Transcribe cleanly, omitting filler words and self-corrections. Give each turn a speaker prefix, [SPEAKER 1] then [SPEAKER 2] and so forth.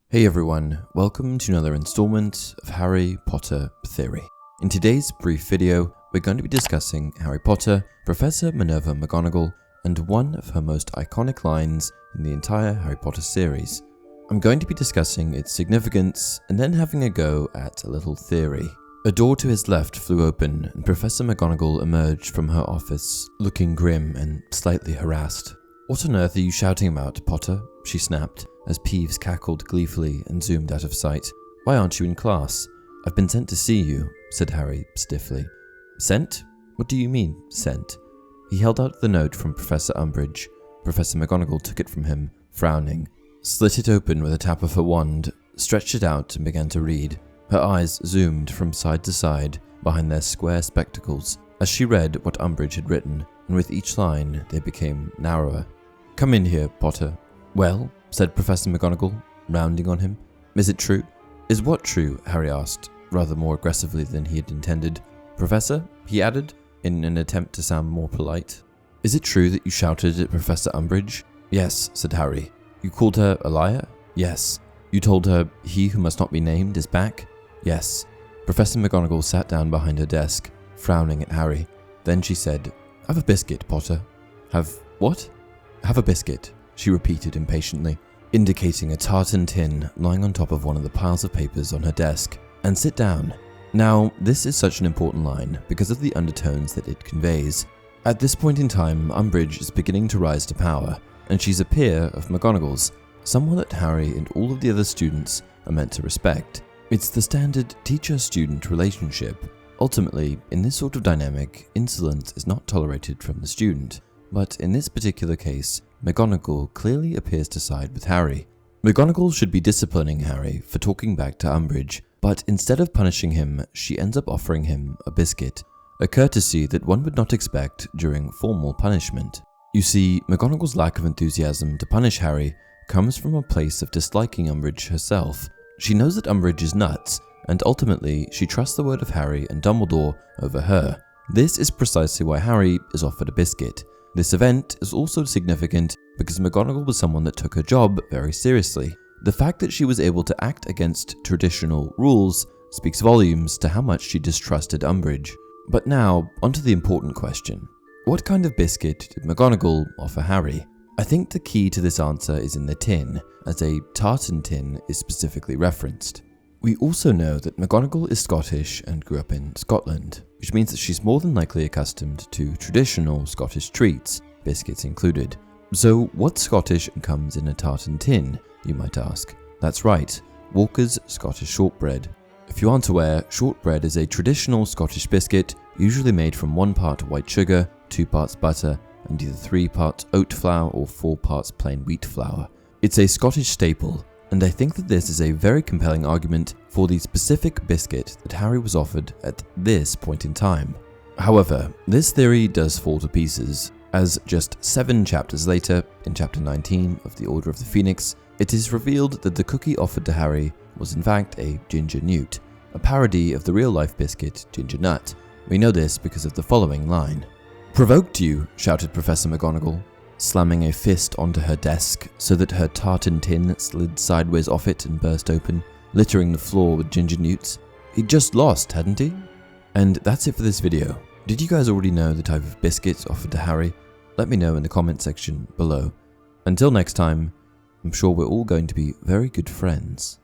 [SPEAKER 1] Hey everyone, welcome to another installment of Harry Potter Theory. In today's brief video, we're going to be discussing Harry Potter, Professor Minerva McGonagall, and one of her most iconic lines in the entire Harry Potter series. I'm going to be discussing its significance and then having a go at a little theory. A door to his left flew open and Professor McGonagall emerged from her office, looking grim and slightly harassed. "What on earth are you shouting about, Potter?" she snapped, as Peeves cackled gleefully and zoomed out of sight. "Why aren't you in class?" "I've been sent to see you," said Harry stiffly. "Sent? What do you mean, sent?" He held out the note from Professor Umbridge. Professor McGonagall took it from him, frowning, slit it open with a tap of her wand, stretched it out and began to read. Her eyes zoomed from side to side behind their square spectacles as she read what Umbridge had written, and with each line they became narrower. "Come in here, Potter." "Well," said Professor McGonagall, rounding on him. "Is it true?" "Is what true?" Harry asked, rather more aggressively than he had intended. "Professor," he added, in an attempt to sound more polite. "Is it true that you shouted at Professor Umbridge?" "Yes," said Harry. "You called her a liar?" "Yes." "You told her he who must not be named is back?" "Yes." Professor McGonagall sat down behind her desk, frowning at Harry. Then she said, "Have a biscuit, Potter." "Have what?" "Have a biscuit," she repeated impatiently, indicating a tartan tin lying on top of one of the piles of papers on her desk. "And sit down." Now, this is such an important line because of the undertones that it conveys. At this point in time, Umbridge is beginning to rise to power, and she's a peer of McGonagall's, someone that Harry and all of the other students are meant to respect. It's the standard teacher-student relationship. Ultimately, in this sort of dynamic, insolence is not tolerated from the student. But in this particular case, McGonagall clearly appears to side with Harry. McGonagall should be disciplining Harry for talking back to Umbridge, but instead of punishing him, she ends up offering him a biscuit, a courtesy that one would not expect during formal punishment. You see, McGonagall's lack of enthusiasm to punish Harry comes from a place of disliking Umbridge herself. She knows that Umbridge is nuts, and ultimately she trusts the word of Harry and Dumbledore over her. This is precisely why Harry is offered a biscuit. This event is also significant because McGonagall was someone that took her job very seriously. The fact that she was able to act against traditional rules speaks volumes to how much she distrusted Umbridge. But now, onto the important question. What kind of biscuit did McGonagall offer Harry? I think the key to this answer is in the tin, as a tartan tin is specifically referenced. We also know that McGonagall is Scottish and grew up in Scotland, which means that she's more than likely accustomed to traditional Scottish treats, biscuits included. So what's Scottish and comes in a tartan tin, you might ask? That's right, Walker's Scottish shortbread. If you aren't aware, shortbread is a traditional Scottish biscuit, usually made from 1 part white sugar, 2 parts butter, and either 3 parts oat flour or 4 parts plain wheat flour. It's a Scottish staple, and I think that this is a very compelling argument for the specific biscuit that Harry was offered at this point in time. However, this theory does fall to pieces, as just 7 chapters later, in chapter 19 of the Order of the Phoenix, it is revealed that the cookie offered to Harry was in fact a ginger newt, a parody of the real-life biscuit ginger nut. We know this because of the following line. "Provoked you," shouted Professor McGonagall, slamming a fist onto her desk so that her tartan tin slid sideways off it and burst open, littering the floor with ginger newts. "He'd just lost, hadn't he?" And that's it for this video. Did you guys already know the type of biscuit offered to Harry? Let me know in the comment section below. Until next time, I'm sure we're all going to be very good friends.